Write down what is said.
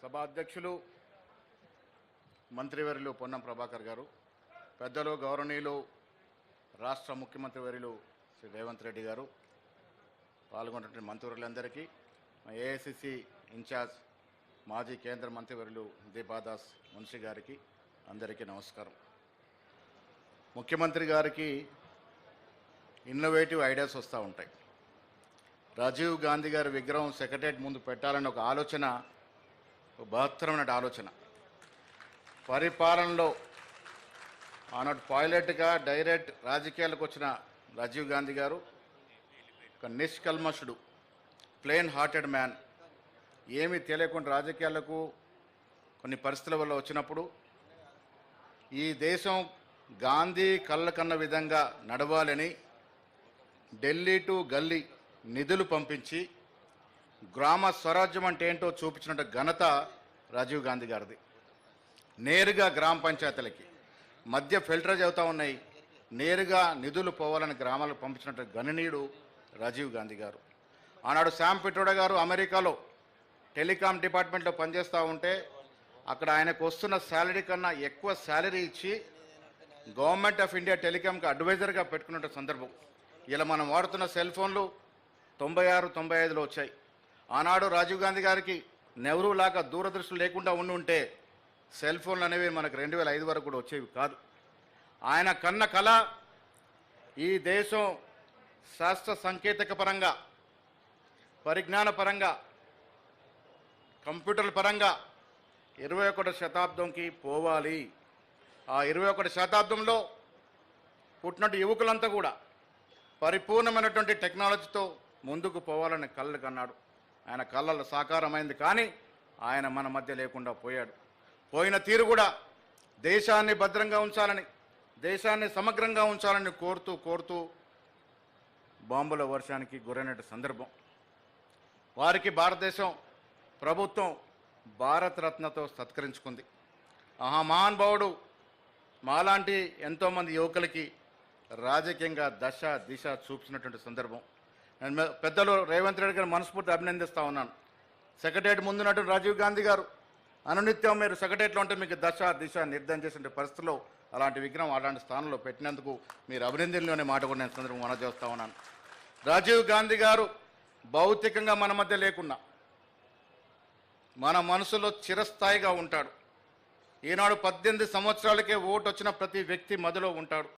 సభా అధ్యక్షులు మంత్రివర్యులు పొన్నం ప్రభాకర్ గారు, పెద్దలు గౌరవనీయులు రాష్ట్ర ముఖ్యమంత్రి వర్యులు శ్రీ రేవంత్ రెడ్డి గారు, పాల్గొన్నటువంటి మంత్రివర్యులందరికీ, ఏఐసిసి ఇన్ఛార్జ్ మాజీ కేంద్ర మంత్రివర్యులు దీపాదాస్ మున్షి గారికి అందరికీ నమస్కారం. ముఖ్యమంత్రి గారికి ఇన్నోవేటివ్ ఐడియాస్ వస్తూ ఉంటాయి. రాజీవ్ గాంధీ గారి విగ్రహం సెక్రటరియట్ ముందు పెట్టాలని ఒక ఆలోచన, బహత్తరమైన ఆలోచన. పరిపాలనలో ఆనాడు పైలట్గా డైరెక్ట్ రాజకీయాలకు వచ్చిన రాజీవ్ గాంధీ గారు ఒక నిష్కల్మషుడు, ప్లెయిన్ హార్టెడ్ మ్యాన్. ఏమీ తెలియకుండా రాజకీయాలకు కొన్ని పరిస్థితుల వల్ల వచ్చినప్పుడు ఈ దేశం గాంధీ కళ్ళ కన్న విధంగా నడవాలని ఢిల్లీ టు గల్లీ నిధులు పంపించి గ్రామ స్వరాజ్యం అంటే ఏంటో చూపించినట్టు ఘనత రాజీవ్ గాంధీ గారిది. నేరుగా గ్రామ పంచాయతీలకి మధ్య ఫిల్టరేజ్ అవుతూ ఉన్నాయి, నేరుగా నిధులు పోవాలని గ్రామాలకు పంపించినట్టు గణనీయుడు రాజీవ్ గాంధీ గారు. ఆనాడు శామ్ పిట్రోడా గారు అమెరికాలో టెలికాం డిపార్ట్మెంట్లో పనిచేస్తూ ఉంటే అక్కడ ఆయనకు వస్తున్న శాలరీ కన్నా ఎక్కువ శాలరీ ఇచ్చి గవర్నమెంట్ ఆఫ్ ఇండియా టెలికాంకి అడ్వైజర్గా పెట్టుకున్న సందర్భం. ఇలా మనం వాడుతున్న సెల్ ఫోన్లు 96, 95లో వచ్చాయి. ఆనాడు రాజీవ్ గాంధీ గారికి నెహ్రూ లాగా దూరదృష్టి లేకుండా ఉంటే సెల్ ఫోన్లు అనేవి మనకు 2005 వరకు కూడా వచ్చేవి కాదు. ఆయన కన్న కళ ఈ దేశం శాస్త్ర సాంకేతిక పరంగా, పరిజ్ఞాన పరంగా, కంప్యూటర్ల పరంగా 21వ శతాబ్దంకి పోవాలి. ఆ 21వ శతాబ్దంలో పుట్టినట్టు యువకులంతా కూడా పరిపూర్ణమైనటువంటి టెక్నాలజీతో ముందుకు పోవాలని కళ్ళు కన్నాడు. ఆయన కళ్ళల్లో సాకారమైంది, కానీ ఆయన మన మధ్య లేకుండా పోయాడు. పోయిన తీరు కూడా దేశాన్ని భద్రంగా ఉంచాలని, దేశాన్ని సమగ్రంగా ఉంచాలని కోరుతూ బాంబుల వర్షానికి గురైన సందర్భం. వారికి భారతదేశం ప్రభుత్వం భారతరత్నతో సత్కరించుకుంది. మహానుభావుడు మాలాంటి ఎంతోమంది యువకులకి రాజకీయంగా దశ దిశ చూపించినటువంటి సందర్భం. నేను పెద్దలు రేవంత్ రెడ్డి గారు మనస్ఫూర్తి అభినందిస్తూ ఉన్నాను. సెక్రటరియట్ ముందున్నటువంటి రాజీవ్ గాంధీ గారు అనునిత్యం మీరు సెక్రటరియట్లో ఉంటే మీకు దశ దిశ నిర్ధారణ చేసిన పరిస్థితుల్లో అలాంటి విగ్రహం అలాంటి స్థానంలో పెట్టినందుకు మీరు అభినందనలోనే మాట కూడా నేను సందర్భం మనం చేస్తూ ఉన్నాను. రాజీవ్ గాంధీ గారు భౌతికంగా మన మధ్య లేకున్నా మన మనసులో చిరస్థాయిగా ఉంటాడు. ఈనాడు 18 సంవత్సరాలకే ఓటు వచ్చిన ప్రతి వ్యక్తి మధ్యలో ఉంటాడు.